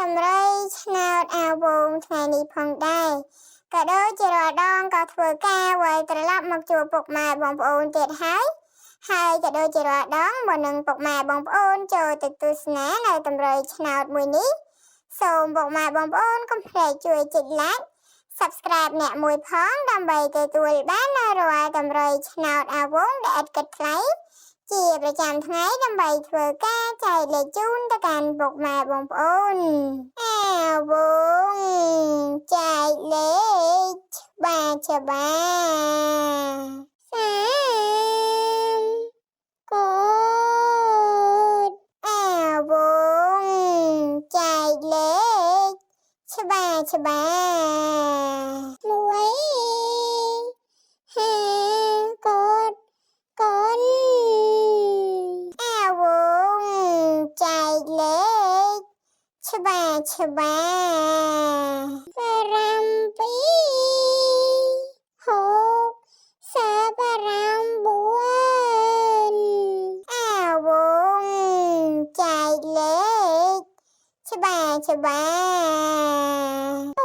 តម្រុយឆ្នោតអាវងថ្ងៃនេះផងដែរក៏ដូចជារាល់ដងក៏ធ្វើការវិលត្រឡប់មកជួបពុកម៉ែបងប្អូនទៀតហើយក៏ដូចជារាល់ដងមុននឹងពុកម៉ែបងប្អូនចូលទៅទស្សនានៅតម្រុយឆ្នោតមួយនេះសូមពុកម៉ែបងប្អូនកុំភ្លេចជួយចុច like subscribe អ្នកមួយផងដើម្បីទទួលបាននូវរាល់តម្រុយឆ្នោតអាវងដែលឥតគិតថ្លៃជាប្រចាំថ្ងៃដើម្បីធ្វើការចែកលេខជូនទៅកាន់ពុកម៉ែបងប្អូនអាវងចែកលេខច្បាស់កូដអាវងចែកលេខច្បាស់1 5 កូដអាវងចែកលេខច្បាស់7 69អាវងចែកលេខច្បាស់